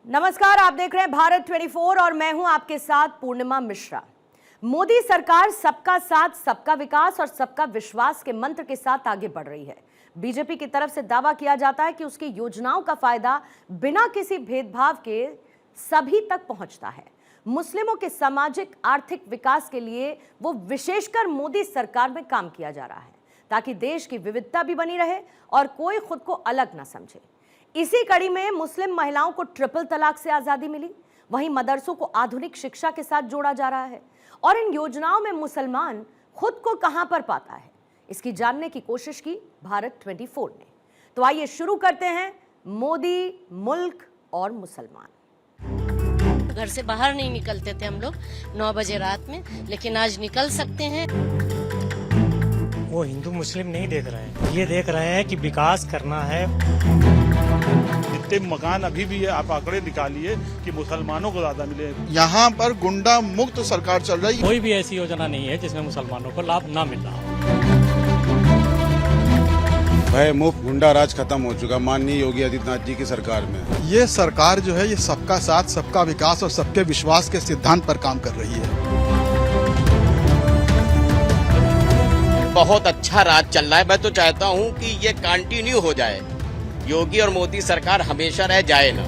नमस्कार, आप देख रहे हैं भारत 24 और मैं हूं आपके साथ पूर्णिमा मिश्रा। मोदी सरकार सबका साथ, सबका विकास और सबका विश्वास के मंत्र के साथ आगे बढ़ रही है। बीजेपी की तरफ से दावा किया जाता है कि उसकी योजनाओं का फायदा बिना किसी भेदभाव के सभी तक पहुंचता है। मुस्लिमों के सामाजिक आर्थिक विकास के लिए वो विशेषकर मोदी सरकार में काम किया जा रहा है ताकि देश की विविधता भी बनी रहे और कोई खुद को अलग ना समझे। इसी कड़ी में मुस्लिम महिलाओं को ट्रिपल तलाक से आजादी मिली, वहीं मदरसों को आधुनिक शिक्षा के साथ जोड़ा जा रहा है। और इन योजनाओं में मुसलमान खुद को कहां पर पाता है, इसकी जानने की कोशिश की भारत 24 ने। तो आइए शुरू करते हैं मोदी, मुल्क और मुसलमान। घर से बाहर नहीं निकलते थे हम लोग 9 बजे रात में, लेकिन आज निकल सकते हैं। वो हिंदू मुस्लिम नहीं देख रहे हैं, ये देख रहे हैं कि विकास करना है। जितने मकान अभी भी है, आप आंकड़े निकालिए कि मुसलमानों को ज्यादा मिले। यहाँ पर गुंडा मुक्त सरकार चल रही है। कोई भी ऐसी योजना नहीं है जिसमें मुसलमानों को लाभ ना मिल रहा हो। भय मुक्त गुंडा राज खत्म हो चुका माननीय योगी आदित्यनाथ जी की सरकार में। ये सरकार जो है ये सबका साथ, सबका विकास और सबके विश्वास के सिद्धांत पर काम कर रही है। बहुत अच्छा राज चल रहा है। मैं तो चाहता हूं कि ये कंटिन्यू हो जाए, योगी और मोदी सरकार हमेशा रह जाए ना।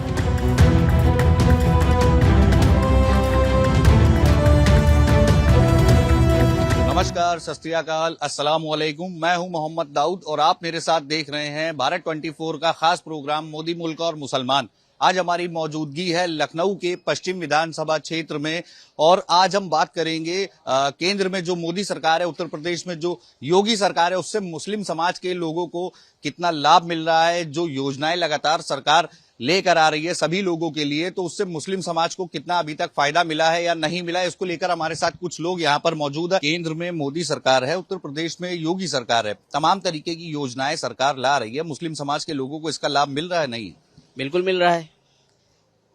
नमस्कार, सत श्री अकाल, अस्सलाम वालेकुम। मैं हूं मोहम्मद दाऊद और आप मेरे साथ देख रहे हैं भारत 24 का खास प्रोग्राम मोदी, मुल्क और मुसलमान। आज हमारी मौजूदगी है लखनऊ के पश्चिम विधानसभा क्षेत्र में और आज हम बात करेंगे केंद्र में जो मोदी सरकार है, उत्तर प्रदेश में जो योगी सरकार है, उससे मुस्लिम समाज के लोगों को कितना लाभ मिल रहा है। जो योजनाएं लगातार सरकार लेकर आ रही है सभी लोगों के लिए, तो उससे मुस्लिम समाज को कितना अभी तक फायदा मिला है या नहीं मिला है, इसको लेकर हमारे साथ कुछ लोग यहाँ पर मौजूद है। केंद्र में मोदी सरकार है, उत्तर प्रदेश में योगी सरकार है, तमाम तरीके की योजनाएं सरकार ला रही है। मुस्लिम समाज के लोगों को इसका लाभ मिल रहा है? नहीं, बिल्कुल मिल रहा है।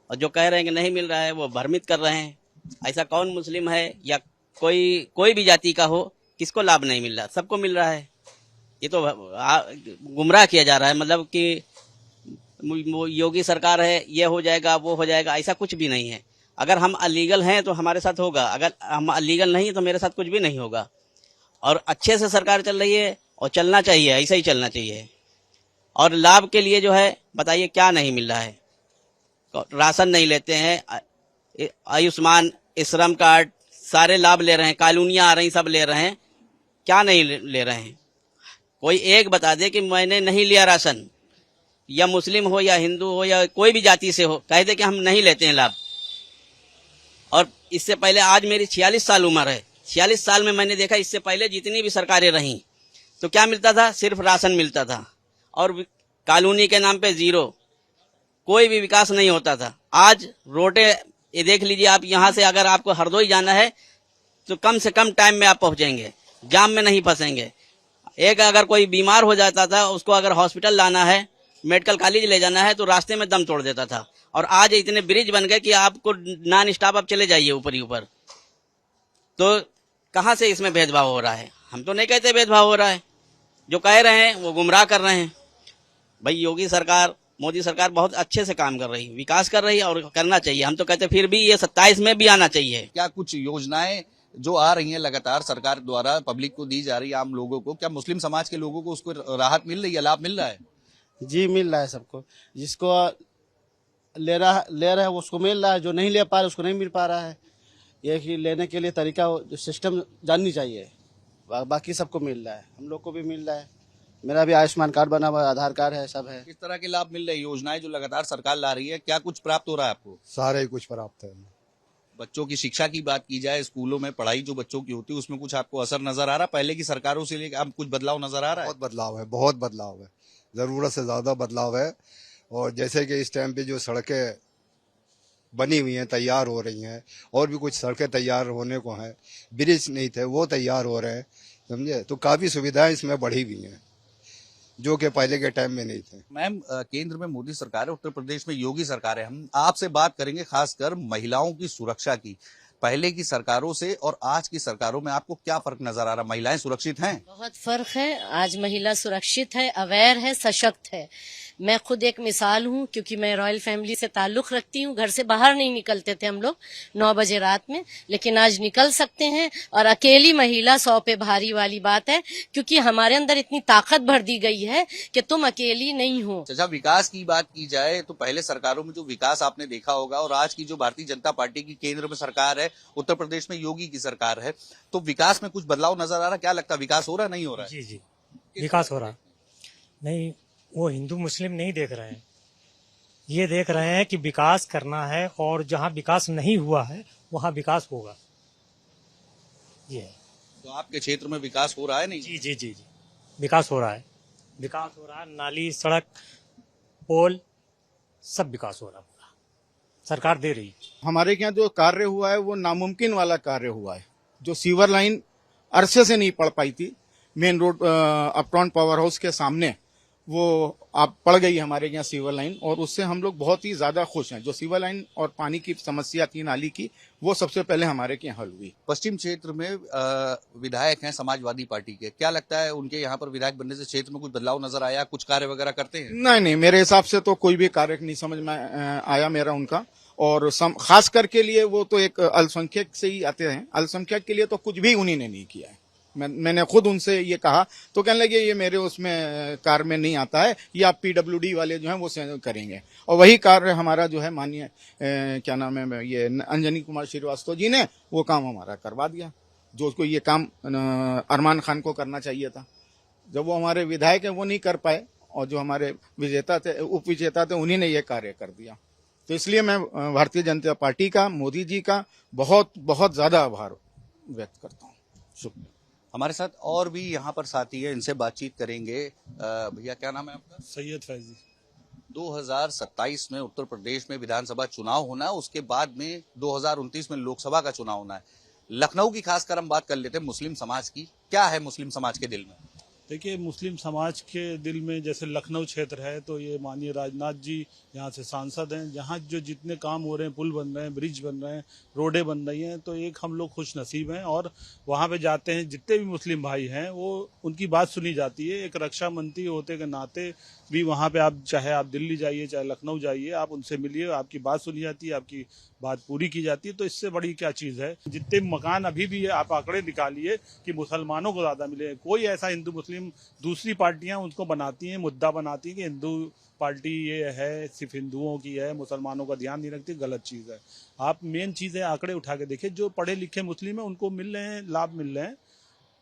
और जो कह रहे हैं कि नहीं मिल रहा है वो भ्रमित कर रहे हैं। ऐसा कौन मुस्लिम है या कोई भी जाति का हो, किसको लाभ नहीं मिल रहा? सबको मिल रहा है। ये तो गुमराह किया जा रहा है, मतलब कि योगी सरकार है, ये हो जाएगा वो हो जाएगा, ऐसा कुछ भी नहीं है। अगर हम अलीगल हैं तो हमारे साथ होगा, अगर हम अलीगल नहीं है तो मेरे साथ कुछ भी नहीं होगा। और अच्छे से सरकार चल रही है और चलना चाहिए, ऐसा ही चलना चाहिए। और लाभ के लिए जो है बताइए क्या नहीं मिल रहा है? राशन नहीं लेते हैं, आयुष्मान, श्रम कार्ड, सारे लाभ ले रहे हैं, कॉलोनियां आ रही सब ले रहे हैं, क्या नहीं ले रहे हैं? कोई एक बता दे कि मैंने नहीं लिया राशन, या मुस्लिम हो या हिंदू हो या कोई भी जाति से हो, कह दे कि हम नहीं लेते हैं लाभ। और इससे पहले, आज मेरी 46 साल उम्र है, 46 साल में मैंने देखा इससे पहले जितनी भी सरकारें रहीं तो क्या मिलता था? सिर्फ राशन मिलता था और कॉलोनी के नाम पे जीरो, कोई भी विकास नहीं होता था। आज रोडे ये देख लीजिए आप, यहाँ से अगर आपको हरदोई जाना है तो कम से कम टाइम में आप पहुंचेंगे, जाम में नहीं फंसेंगे। एक अगर कोई बीमार हो जाता था, उसको अगर हॉस्पिटल लाना है, मेडिकल कॉलेज ले जाना है तो रास्ते में दम तोड़ देता था। और आज इतने ब्रिज बन गए कि आपको नॉन स्टॉप आप चले जाइए ऊपर ही ऊपर। तो कहाँ से इसमें भेदभाव हो रहा है? हम तो नहीं कहते भेदभाव हो रहा है, जो कह रहे हैं वो गुमराह कर रहे हैं। भाई योगी सरकार, मोदी सरकार बहुत अच्छे से काम कर रही है, विकास कर रही है और करना चाहिए। हम तो कहते फिर भी ये 27 में भी आना चाहिए। क्या कुछ योजनाएं जो आ रही हैं लगातार सरकार द्वारा पब्लिक को दी जा रही है, आम लोगों को, क्या मुस्लिम समाज के लोगों को उसको राहत मिल रही है, लाभ मिल रहा है? जी मिल रहा है सबको। जिसको ले रहा है उसको मिल रहा है, जो नहीं ले पा रहा उसको नहीं मिल पा रहा है। ये कि लेने के लिए तरीका, सिस्टम जाननी चाहिए। बाकी सबको मिल रहा है, हम लोग को भी मिल रहा है। मेरा भी आयुष्मान कार्ड बना हुआ है, आधार कार्ड है, सब है। किस तरह के लाभ मिल रहे हैं? योजनाएं जो लगातार सरकार ला रही है, क्या कुछ प्राप्त हो रहा है आपको? सारे कुछ प्राप्त है। बच्चों की शिक्षा की बात की जाए, स्कूलों में पढ़ाई जो बच्चों की होती है, उसमें कुछ आपको असर नजर आ रहा है? पहले की सरकारों से लेकर अब कुछ बदलाव नजर आ रहा है? बहुत बदलाव है, बहुत बदलाव है, जरूरत से ज्यादा बदलाव है। और जैसे कि इस टाइम पे जो सड़कें बनी हुई हैं, तैयार हो रही हैं, और भी कुछ सड़कें तैयार होने को हैं, ब्रिज नहीं थे वो तैयार हो रहे हैं, समझे? तो काफी सुविधाएं इसमें बढ़ी हुई हैं जो कि पहले के टाइम में नहीं थे। मैम, केंद्र में मोदी सरकार है, उत्तर प्रदेश में योगी सरकार है। हम आपसे बात करेंगे खासकर महिलाओं की सुरक्षा की। पहले की सरकारों से और आज की सरकारों में आपको क्या फर्क नजर आ रहा? महिलाएं सुरक्षित हैं? बहुत फर्क है। आज महिला सुरक्षित है, अवेयर है, सशक्त है। मैं खुद एक मिसाल हूँ, क्योंकि मैं रॉयल फैमिली से ताल्लुक रखती हूँ। घर से बाहर नहीं निकलते थे हम लोग 9 बजे रात में, लेकिन आज निकल सकते हैं। और अकेली महिला 100 पे भारी वाली बात है, क्योंकि हमारे अंदर इतनी ताकत भर दी गई है कि तुम अकेली नहीं हो। जब विकास की बात की जाए तो पहले सरकारों में जो विकास आपने देखा होगा और आज की जो भारतीय जनता पार्टी की केंद्र में सरकार है, उत्तर प्रदेश में योगी की सरकार है, तो विकास में कुछ बदलाव नजर आ रहा है? क्या लगता है, विकास हो रहा है, नहीं हो रहा है? जी जी, विकास हो रहा नहीं। वो हिंदू मुस्लिम नहीं देख रहे हैं, ये देख रहे हैं कि विकास करना है और जहाँ विकास नहीं हुआ है वहाँ विकास होगा। ये है। तो आपके क्षेत्र में विकास हो रहा है? नहीं? जी जी जी जी, विकास हो रहा है, विकास हो रहा है। नाली, सड़क, पोल, सब विकास हो रहा है, पूरा सरकार दे रही है। हमारे यहाँ जो कार्य हुआ है वो नामुमकिन वाला कार्य हुआ है। जो सीवर लाइन अरसे से नहीं पड़ पाई थी main road uptown power house के सामने, वो आप पड़ गई हमारे यहाँ सीवर लाइन, और उससे हम लोग बहुत ही ज्यादा खुश हैं। जो सीवर लाइन और पानी की समस्या थी नाली की, वो सबसे पहले हमारे यहाँ हल हुई। पश्चिम क्षेत्र में विधायक हैं समाजवादी पार्टी के, क्या लगता है उनके यहाँ पर विधायक बनने से क्षेत्र में कुछ बदलाव नजर आया? कुछ कार्य वगैरह करते हैं? नहीं, मेरे हिसाब से तो कोई भी कार्य नहीं समझ में आया मेरा उनका। और खास करके लिए वो तो एक अल्पसंख्यक से ही आते हैं, अल्पसंख्यक के लिए तो कुछ भी उन्हीं ने नहीं किया है। मैंने खुद उनसे ये कहा तो कहने लगे ये मेरे उसमें कार्य में नहीं आता है, ये आप पीडब्ल्यूडी वाले जो हैं वो करेंगे। और वही कार्य हमारा जो है माननीय क्या नाम है, ये अंजनी कुमार श्रीवास्तव जी ने वो काम हमारा करवा दिया, जो उसको ये काम अरमान खान को करना चाहिए था। जब वो हमारे विधायक हैं वो नहीं कर पाए, और जो हमारे विजेता थे, उप विजेता थे, उन्हीं ने ये कार्य कर दिया। तो इसलिए मैं भारतीय जनता पार्टी का, मोदी जी का बहुत बहुत ज्यादा आभार व्यक्त करता हूँ। शुक्रिया। हमारे साथ और भी यहाँ पर साथी है, इनसे बातचीत करेंगे। भैया क्या नाम है आपका? सैयद फैजी। 2027 में उत्तर प्रदेश में विधानसभा चुनाव होना है, उसके बाद में 2029 में लोकसभा का चुनाव होना है। लखनऊ की खासकर हम बात कर लेते हैं मुस्लिम समाज की। क्या है मुस्लिम समाज के दिल में? देखिए, मुस्लिम समाज के दिल में जैसे लखनऊ क्षेत्र है, तो ये माननीय राजनाथ जी यहाँ से सांसद हैं। जहाँ जो जितने काम हो रहे हैं, पुल बन रहे हैं, ब्रिज बन रहे हैं, रोडें बन रही हैं, तो एक हम लोग खुश नसीब हैं। और वहाँ पे जाते हैं, जितने भी मुस्लिम भाई हैं वो उनकी बात सुनी जाती है। एक रक्षा मंत्री होते के नाते भी वहाँ पे आप चाहे आप दिल्ली जाइए चाहे लखनऊ जाइए, आप उनसे मिलिए, आपकी बात सुनी जाती है, आपकी बात पूरी की जाती है। तो इससे बड़ी क्या चीज़ है। जितने मकान अभी भी है, आप आंकड़े निकालिए कि मुसलमानों को ज़्यादा मिले। कोई ऐसा हिंदू मुस्लिम, दूसरी पार्टियां उनको बनाती हैं, मुद्दा बनाती हैं कि हिंदू पार्टी ये है, सिर्फ हिंदुओं की है, मुसलमानों का ध्यान नहीं रखती, गलत चीज़ है। आप मेन चीज़ है, आंकड़े उठा के देखिए, जो पढ़े लिखे मुस्लिम हैं उनको मिल रहे हैं, लाभ मिल रहे हैं,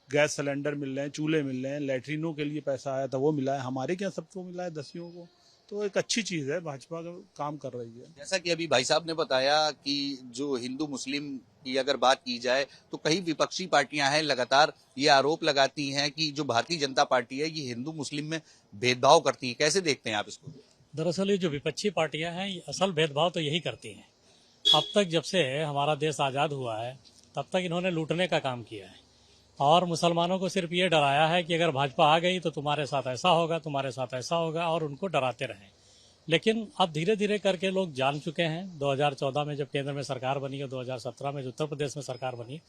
गैस सिलेंडर मिल रहे हैं, चूल्हे मिल रहे हैं, लैट्रिनों के लिए पैसा आया था वो मिला है, हमारे क्या सबको मिला है, दसियों को। तो एक अच्छी चीज़ है, भाजपा का काम कर रही है। जैसा कि अभी भाई साहब ने बताया कि जो हिंदू मुस्लिम की अगर बात की जाए तो कई विपक्षी पार्टियां हैं, लगातार ये आरोप लगाती हैं कि जो भारतीय जनता पार्टी है ये हिंदू मुस्लिम में भेदभाव करती है। कैसे देखते हैं आप इसको? दरअसल ये जो विपक्षी पार्टियां हैं, ये असल भेदभाव तो यही करती हैं। अब तक जब से हमारा देश आज़ाद हुआ है तब तक इन्होंने लूटने का काम किया है, और मुसलमानों को सिर्फ ये डराया है कि अगर भाजपा आ गई तो तुम्हारे साथ ऐसा होगा, तुम्हारे साथ ऐसा होगा, और उनको डराते रहें। लेकिन अब धीरे धीरे करके लोग जान चुके हैं। 2014 में जब केंद्र में सरकार बनी और 2017 में जो उत्तर प्रदेश में सरकार बनी,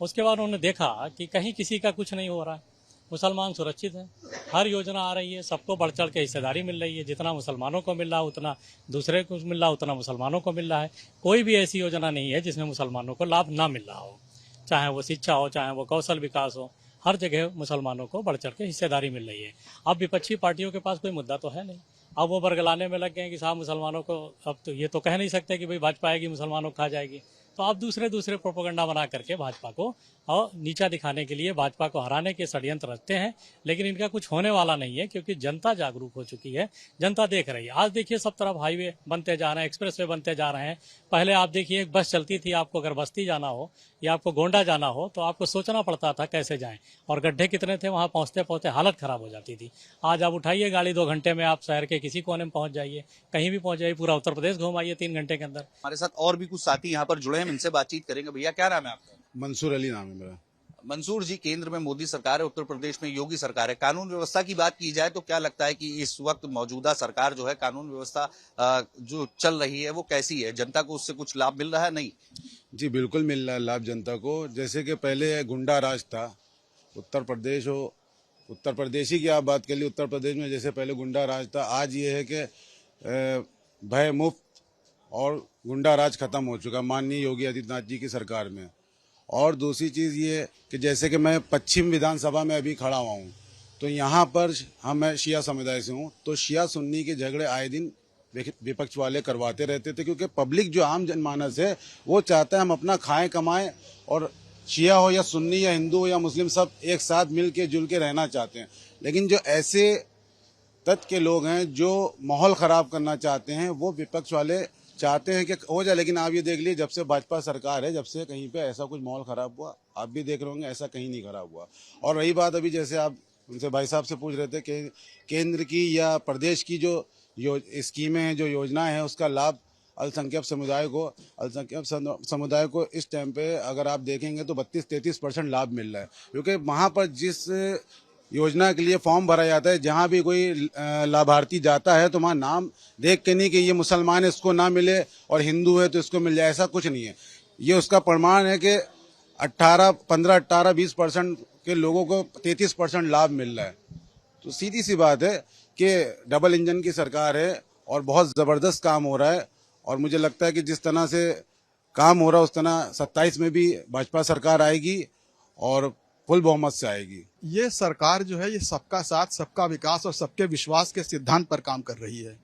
उसके बाद उन्होंने देखा कि कहीं किसी का कुछ नहीं हो रहा है, मुसलमान सुरक्षित हैं, हर योजना आ रही है, सबको बढ़ चढ़ के हिस्सेदारी मिल रही है। जितना मुसलमानों को मिल रहा है उतना दूसरे को मिल रहा है, उतना मुसलमानों को मिल रहा है। कोई भी ऐसी योजना नहीं है जिसमें मुसलमानों को लाभ ना मिल रहा हो, चाहे वो शिक्षा हो, चाहे वो कौशल विकास हो, हर जगह मुसलमानों को बढ़ चढ़ के हिस्सेदारी मिल रही है। अब विपक्षी पार्टियों के पास कोई मुद्दा तो है नहीं, अब वो बरगलाने में लग गए हैं कि साहब मुसलमानों को, अब तो ये तो कह नहीं सकते कि भाई भाजपा आएगी मुसलमानों को खा जाएगी। तो आप दूसरे प्रोपेगेंडा बना करके भाजपा को और नीचा दिखाने के लिए, भाजपा को हराने के षड्यंत्र रचते हैं, लेकिन इनका कुछ होने वाला नहीं है, क्योंकि जनता जागरूक हो चुकी है, जनता देख रही है। आज देखिए सब तरफ हाईवे बनते जा रहे हैं, एक्सप्रेस वे बनते जा रहे हैं। पहले आप देखिए एक बस चलती थी, आपको अगर बस्ती जाना हो या आपको गोंडा जाना हो तो आपको सोचना पड़ता था कैसे जाएं, और गड्ढे कितने थे, वहाँ पहुँचते पहुँचते हालत खराब हो जाती थी। आज आप उठाइए गाड़ी, 2 घंटे में आप शहर के किसी कोने में पहुँच जाइए, कहीं भी पहुँच जाइए, पूरा उत्तर प्रदेश घूम आइए 3 घंटे के अंदर। हमारे साथ और भी कुछ साथी यहाँ पर जुड़े हैं, इनसे बातचीत करेंगे। भैया क्या नाम है आपका? मंसूर अली नाम है मेरा। मंसूर जी, केंद्र में मोदी सरकार है, उत्तर प्रदेश में योगी सरकार है। कानून व्यवस्था की बात की जाए तो क्या लगता है कि इस वक्त मौजूदा सरकार जो है, कानून व्यवस्था जो चल रही है वो कैसी है? जनता को उससे कुछ लाभ मिल रहा है? नहीं जी, बिल्कुल मिल रहा है लाभ जनता को। जैसे कि पहले गुंडा राज था, उत्तर प्रदेश हो उत्तर प्रदेशी की आप बात कर ली, उत्तर प्रदेश में जैसे पहले गुंडा राज था, आज ये है कि भय मुक्त और गुंडा राज खत्म हो चुका माननीय योगी आदित्यनाथ जी की सरकार में। और दूसरी चीज़ ये कि जैसे कि मैं पश्चिम विधानसभा में अभी खड़ा हुआ हूँ, तो यहाँ पर मैं शिया समुदाय से हूँ, तो शिया सुन्नी के झगड़े आए दिन विपक्ष वाले करवाते रहते थे, क्योंकि पब्लिक जो आम जनमानस है वो चाहता है हम अपना खाएं कमाएं, और शिया हो या सुन्नी या हिंदू हो या मुस्लिम सब एक साथ मिल के जुल के रहना चाहते हैं। लेकिन जो ऐसे तत्व के लोग हैं जो माहौल ख़राब करना चाहते हैं, वो विपक्ष वाले चाहते हैं कि हो जाए। लेकिन आप ये देख लीजिए, जब से भाजपा सरकार है, जब से कहीं पे ऐसा कुछ माहौल ख़राब हुआ, आप भी देख रहे होंगे, ऐसा कहीं नहीं ख़राब हुआ। और रही बात अभी जैसे आप उनसे भाई साहब से पूछ रहे थे कि केंद्र की या प्रदेश की जो स्कीमें हैं, जो योजनाएं हैं, उसका लाभ अल्पसंख्यक समुदाय को इस टाइम पे अगर आप देखेंगे तो 32-33% लाभ मिल रहा है। क्योंकि वहाँ पर जिस योजना के लिए फॉर्म भरा जाता है, जहाँ भी कोई लाभार्थी जाता है तो वहाँ नाम देख के नहीं कि ये मुसलमान है इसको ना मिले और हिंदू है तो इसको मिल जाए, ऐसा कुछ नहीं है। ये उसका प्रमाण है कि 15-18-20% के लोगों को 33% लाभ मिल रहा है। तो सीधी सी बात है कि डबल इंजन की सरकार है और बहुत ज़बरदस्त काम हो रहा है। और मुझे लगता है कि जिस तरह से काम हो रहा है उस तरह 27 में भी भाजपा सरकार आएगी और फुल बहुमत से आएगी। ये सरकार जो है ये सबका साथ, सबका विकास और सबके विश्वास के सिद्धांत पर काम कर रही है।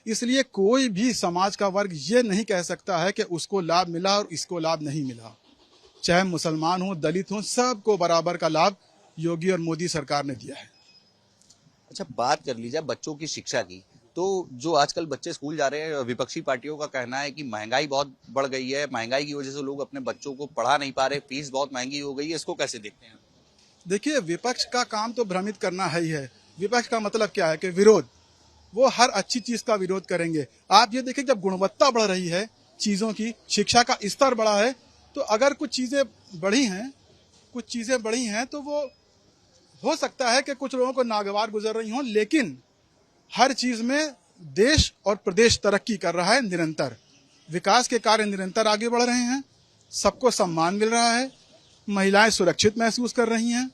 इसलिए कोई भी समाज का वर्ग ये नहीं कह सकता है कि उसको लाभ मिला और इसको लाभ नहीं मिला। चाहे मुसलमान हो, दलित हो, सबको बराबर का लाभ योगी और मोदी सरकार ने दिया है। अच्छा, बात कर लीजिए बच्चों की शिक्षा की, तो जो आजकल बच्चे स्कूल जा रहे हैं, विपक्षी पार्टियों का कहना है कि महंगाई बहुत बढ़ गई है, महंगाई की वजह से लोग अपने बच्चों को पढ़ा नहीं पा रहे, फीस बहुत महंगी हो गई है, इसको कैसे देखते हैं? देखिए, विपक्ष का काम तो भ्रमित करना है ही है। विपक्ष का मतलब क्या है कि विरोध, वो हर अच्छी चीज का विरोध करेंगे। आप ये देखिए, जब गुणवत्ता बढ़ रही है चीजों की, शिक्षा का स्तर बढ़ा है, तो अगर कुछ चीजें बढ़ी हैं तो वो हो सकता है कि कुछ लोगों को नागवार गुजर रही हों, लेकिन हर चीज में देश और प्रदेश तरक्की कर रहा है। निरंतर विकास के कार्य निरंतर आगे बढ़ रहे हैं, सबको सम्मान मिल रहा है, महिलाएं सुरक्षित महसूस कर रही हैं।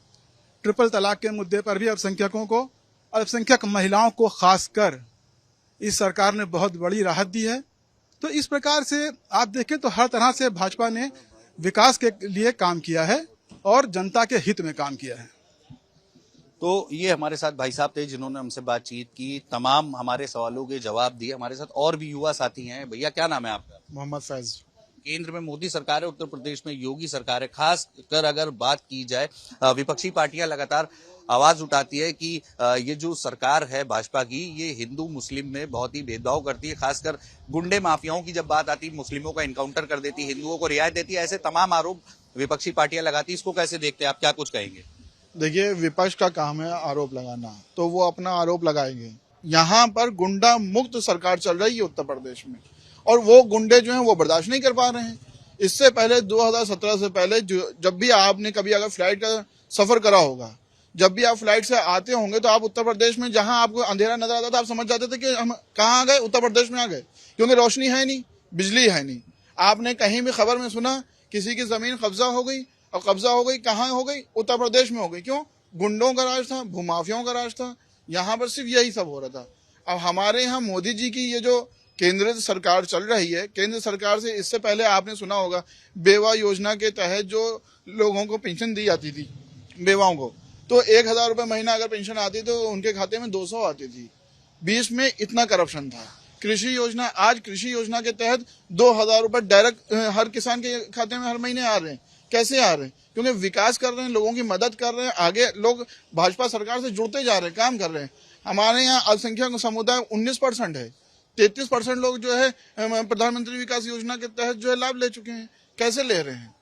ट्रिपल तलाक के मुद्दे पर भी अल्पसंख्यक महिलाओं को खासकर इस सरकार ने बहुत बड़ी राहत दी है। तो इस प्रकार से आप देखें तो हर तरह से भाजपा ने विकास के लिए काम किया है और जनता के हित में काम किया है। तो ये हमारे साथ भाई साहब थे जिन्होंने हमसे बातचीत की, तमाम हमारे सवालों के जवाब दिए। हमारे साथ और भी युवा साथी हैं। भैया, क्या नाम है आपका? मोहम्मद फैज। केंद्र में मोदी सरकार है, उत्तर प्रदेश में योगी सरकार है। खास कर अगर बात की जाए, विपक्षी पार्टियां लगातार आवाज उठाती है कि ये जो सरकार है भाजपा की, ये हिंदू मुस्लिम में बहुत ही भेदभाव करती है। खासकर गुंडे माफियाओं की जब बात आती है, मुस्लिमों का इनकाउंटर कर देती है, हिंदुओं को रियायत देती है, ऐसे तमाम आरोप विपक्षी पार्टियां लगाती है। इसको कैसे देखते हैं आप, क्या कुछ कहेंगे? देखिए, विपक्ष का काम है आरोप लगाना, तो वो अपना आरोप लगाएंगे। यहाँ पर गुंडा मुक्त सरकार चल रही है उत्तर प्रदेश में, और वो गुंडे जो हैं वो बर्दाश्त नहीं कर पा रहे हैं। इससे पहले 2017 से पहले जब भी आपने कभी अगर फ्लाइट का सफर करा होगा, जब भी आप फ्लाइट से आते होंगे तो आप उत्तर प्रदेश में जहां आपको अंधेरा नजर आता था, आप समझ जाते थे कि हम कहाँ आ गए, उत्तर प्रदेश में आ गए, क्योंकि रोशनी है नहीं, बिजली है नहीं। आपने कहीं भी खबर में सुना किसी की जमीन कब्जा हो गई, और कब्जा हो गई, कहाँ हो गई? उत्तर प्रदेश में हो गई। क्यों? गुंडों का राज था, भूमाफियाओं का राज था। यहाँ पर सिर्फ यही सब हो रहा था। अब हमारे यहाँ मोदी जी की ये जो केंद्र सरकार चल रही है, केंद्र सरकार से इससे पहले आपने सुना होगा बेवा योजना के तहत जो लोगों को पेंशन दी जाती थी, बेवाओं को, तो 1000 रुपये महीना अगर पेंशन आती तो उनके खाते में 200 आती थी। बीच में इतना करप्शन था। कृषि योजना, आज कृषि योजना के तहत 2000 रुपये डायरेक्ट हर किसान के खाते में हर महीने आ रहे हैं। कैसे आ रहे हैं? क्योंकि विकास कर रहे हैं, लोगों की मदद कर रहे हैं, आगे लोग भाजपा सरकार से जुड़ते जा रहे हैं, काम कर रहे हैं। हमारे यहाँ अल्पसंख्यक समुदाय 19% है, 33% लोग जो है प्रधानमंत्री विकास योजना के तहत जो है लाभ ले चुके हैं। कैसे ले रहे हैं?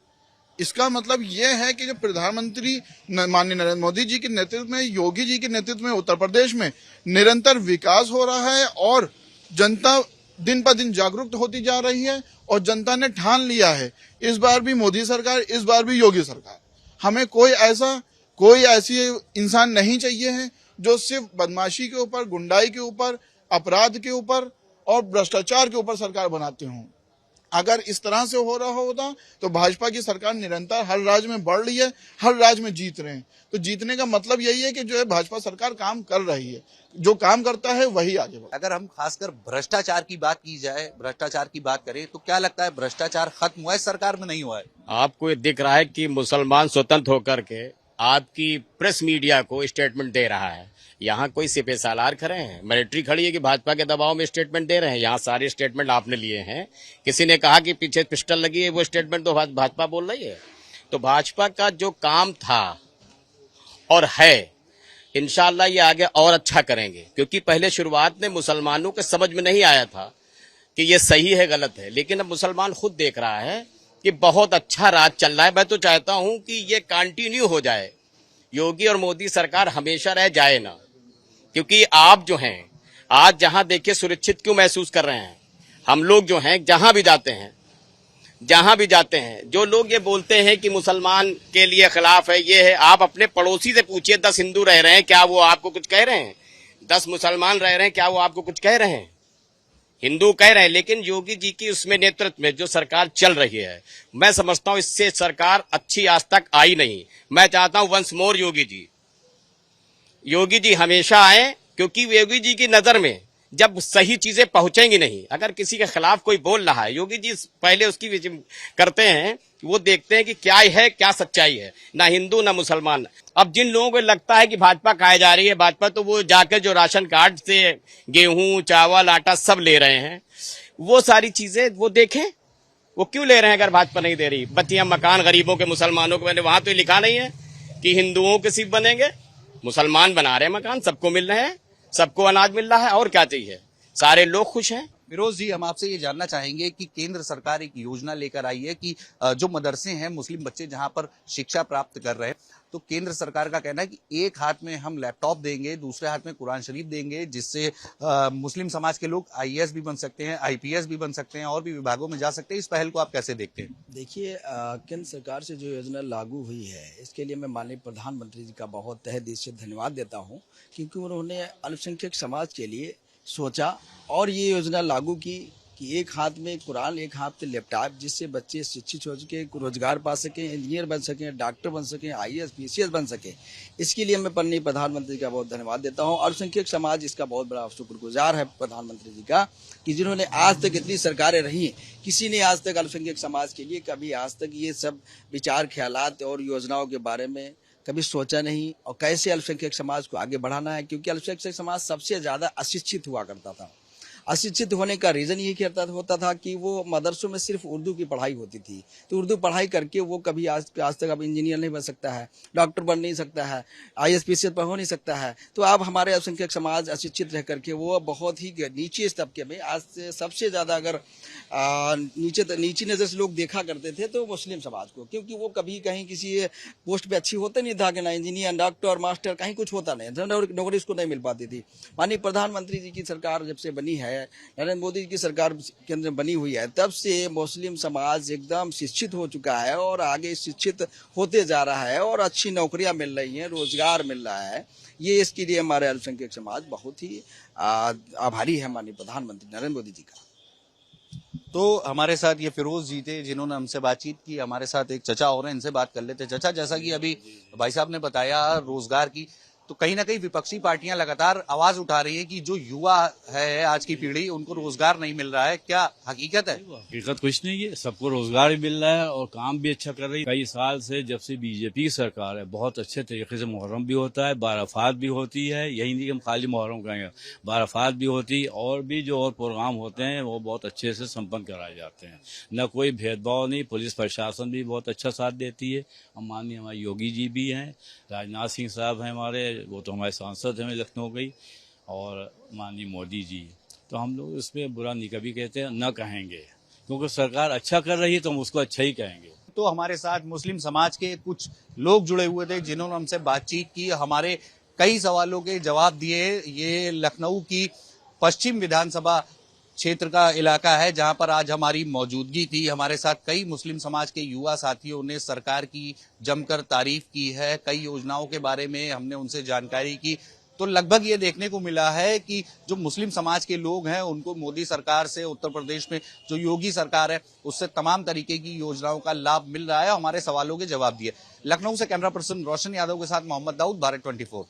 इसका मतलब ये है कि जो प्रधानमंत्री माननीय नरेंद्र मोदी जी के नेतृत्व में, योगी जी के नेतृत्व में उत्तर प्रदेश में निरंतर विकास हो रहा है और जनता दिन पर दिन जागरूक होती जा रही है और जनता ने ठान लिया है, इस बार भी मोदी सरकार, इस बार भी योगी सरकार। हमें कोई ऐसी इंसान नहीं चाहिए है जो सिर्फ बदमाशी के ऊपर, गुंडाई के ऊपर, अपराध के ऊपर और भ्रष्टाचार के ऊपर सरकार बनाते हों। अगर इस तरह से हो रहा होता तो भाजपा की सरकार निरंतर हर राज्य में बढ़ रही है, हर राज्य में जीत रहे हैं। तो जीतने का मतलब यही है कि जो है भाजपा सरकार काम कर रही है, जो काम करता है वही आगे बढ़े। अगर हम खासकर भ्रष्टाचार की बात की जाए, भ्रष्टाचार की बात करें तो क्या लगता है भ्रष्टाचार खत्म हुआ है, सरकार में नहीं हुआ है? आपको ये दिख रहा है कि मुसलमान स्वतंत्र होकर के आपकी प्रेस मीडिया को स्टेटमेंट दे रहा है। यहाँ कोई सिपह सालार खड़े हैं, मिलिट्री खड़ी है कि भाजपा के दबाव में स्टेटमेंट दे रहे हैं। यहाँ सारे स्टेटमेंट आपने लिए हैं। किसी ने कहा कि पीछे पिस्टल लगी है, वो स्टेटमेंट तो भाजपा बोल रही है। तो भाजपा का जो काम था और है, इंशाल्लाह ये आगे और अच्छा करेंगे, क्योंकि पहले शुरुआत में मुसलमानों के समझ में नहीं आया था कि ये सही है गलत है, लेकिन अब मुसलमान खुद देख रहा है कि बहुत अच्छा राज चल रहा है। मैं तो चाहता हूं कि ये कंटिन्यू हो जाए, योगी और मोदी सरकार हमेशा रह जाए ना, क्योंकि आप जो हैं आज जहां देखिए सुरक्षित क्यों महसूस कर रहे हैं। हम लोग जो हैं जहां भी जाते हैं, जो लोग ये बोलते हैं कि मुसलमान के लिए खिलाफ है, ये है, आप अपने पड़ोसी से पूछिए 10 हिंदू रह रहे हैं, क्या वो आपको कुछ कह रहे हैं? 10 मुसलमान रह रहे हैं, क्या वो आपको कुछ कह रहे हैं? हिंदू कह रहे हैं। लेकिन योगी जी की उसमें नेतृत्व में जो सरकार चल रही है, मैं समझता हूं इससे सरकार अच्छी आज तक आई नहीं। मैं चाहता हूं वंस मोर योगी जी हमेशा आए, क्योंकि योगी जी की नजर में जब सही चीजें पहुंचेंगी नहीं, अगर किसी के खिलाफ कोई बोल रहा है, योगी जी पहले उसकी करते हैं, वो देखते हैं कि क्या है, क्या सच्चाई है, ना हिंदू ना मुसलमान। अब जिन लोगों को लगता है कि भाजपा खाए जा रही है, भाजपा तो वो जाकर जो राशन कार्ड से गेहूं चावल आटा सब ले रहे हैं, वो सारी चीजें वो देखें, वो क्यों ले रहे हैं अगर भाजपा नहीं दे रही। बत्तियां मकान गरीबों के, मुसलमानों के, मैंने वहां तो लिखा नहीं है कि हिंदुओं के सिर्फ बनेंगे, मुसलमान बना रहे हैं मकान, सबको मिल रहे हैं, सबको अनाज मिल रहा है, और क्या चाहिए, सारे लोग खुश हैं। फिरोज जी, हम आपसे ये जानना चाहेंगे कि केंद्र सरकार एक योजना लेकर आई है कि जो मदरसे हैं, मुस्लिम बच्चे जहां पर शिक्षा प्राप्त कर रहे हैं, तो केंद्र सरकार का कहना है कि एक हाथ में हम लैपटॉप देंगे, दूसरे हाथ में कुरान शरीफ देंगे, जिससे मुस्लिम समाज के लोग IAS भी बन सकते हैं, IPS भी बन सकते हैं, और भी विभागों में जा सकते हैं। इस पहल को आप कैसे देखते हैं? देखिए, केंद्र सरकार से जो योजना लागू हुई है, इसके लिए मैं माननीय प्रधानमंत्री जी का बहुत तहे दिल से धन्यवाद देता हूँ, क्योंकि उन्होंने अल्पसंख्यक समाज के लिए सोचा और ये योजना लागू की कि एक हाथ में कुरान, एक हाथ में लैपटॉप, जिससे बच्चे शिक्षित हो सके, रोजगार पा सकें, इंजीनियर बन सकें, डॉक्टर बन सकें, IAS PCS बन सके। इसके लिए मैं माननीय प्रधानमंत्री का बहुत धन्यवाद देता हूं। अल्पसंख्यक समाज इसका बहुत बड़ा शुक्रगुजार है प्रधानमंत्री जी का, कि जिन्होंने आज तक इतनी सरकारें रही, किसी ने आज तक अल्पसंख्यक समाज के लिए कभी आज तक ये सब विचार ख्यालात और योजनाओं के बारे में कभी सोचा नहीं, और कैसे अल्पसंख्यक समाज को आगे बढ़ाना है, क्योंकि अल्पसंख्यक समाज सबसे ज्यादा अशिक्षित हुआ करता था। अशिक्षित होने का रीजन ये होता था कि वो मदरसों में सिर्फ उर्दू की पढ़ाई होती थी, तो उर्दू पढ़ाई करके वो कभी आज तक अब इंजीनियर नहीं बन सकता है, डॉक्टर बन नहीं सकता है, IAS PCS पर हो नहीं सकता है। तो अब हमारे अल्पसंख्यक समाज अशिक्षित रह करके वो बहुत ही नीचे तबके में, आज से सबसे ज़्यादा अगर नीची नज़र से लोग देखा करते थे तो मुस्लिम समाज को, क्योंकि वो कभी कहीं किसी पोस्ट पे अच्छी होते नहीं था, कि ना इंजीनियर, डॉक्टर, मास्टर, कहीं कुछ होता नहीं, नौकरी उसको नहीं मिल पाती थी। माननीय प्रधानमंत्री जी की सरकार जब से बनी है, नरेंद्र मोदी की सरकार केंद्र में बनी हुई है, तब से मुस्लिम समाज एकदम शिक्षित हो चुका है और आगे शिक्षित होते जा रहा है, और अच्छी नौकरियां मिल रही हैं, रोजगार मिल रहा है। ये इसके लिए हमारे अल्पसंख्यक समाज बहुत ही आभारी है माननीय प्रधानमंत्री नरेंद्र मोदी जी का। तो हमारे साथ ये फिरोज जी थे जिन्होंने हमसे बातचीत की। हमारे साथ एक चचा और हैं, इनसे बात कर लेते। चचा, जैसा कि अभी भाई साहब ने बताया रोजगार की, तो कहीं ना कहीं विपक्षी पार्टियां लगातार आवाज उठा रही है कि जो युवा है, आज की पीढ़ी, उनको रोजगार नहीं मिल रहा है। क्या हकीकत है? हकीकत कुछ नहीं है, सबको रोजगार भी मिल रहा है और काम भी अच्छा कर रही है। कई साल से जब से बीजेपी की सरकार है, बहुत अच्छे तरीके से मुहर्रम भी होता है, बाराफात भी होती है। यही नहीं कि हम खाली मुहर्रम कहेंगे, बाराफात भी होती है, और भी जो और प्रोग्राम होते हैं वो बहुत अच्छे से संपन्न कराए जाते हैं। न कोई भेदभाव नहीं, पुलिस प्रशासन भी बहुत अच्छा साथ देती है। हम माननीय हमारे योगी जी भी हैं, राजनाथ सिंह साहब हैं हमारे, वो तो हमारे सांसद हैं लखनऊ गई, और माननीय मोदी जी। तो हम लोग इसमें बुरा नहीं कभी कहते हैं, न कहेंगे, क्योंकि सरकार अच्छा कर रही है तो हम उसको अच्छा ही कहेंगे। तो हमारे साथ मुस्लिम समाज के कुछ लोग जुड़े हुए थे जिन्होंने हमसे बातचीत की, हमारे कई सवालों के जवाब दिए। ये लखनऊ की पश्चिम विधानसभा क्षेत्र का इलाका है जहां पर आज हमारी मौजूदगी थी। हमारे साथ कई मुस्लिम समाज के युवा साथियों ने सरकार की जमकर तारीफ की है। कई योजनाओं के बारे में हमने उनसे जानकारी की। तो लगभग ये देखने को मिला है कि जो मुस्लिम समाज के लोग हैं उनको मोदी सरकार से, उत्तर प्रदेश में जो योगी सरकार है उससे तमाम तरीके की योजनाओं का लाभ मिल रहा है। हमारे सवालों के जवाब दिए। लखनऊ से कैमरा पर्सन रोशन यादव के साथ मोहम्मद दाऊद, भारत 24।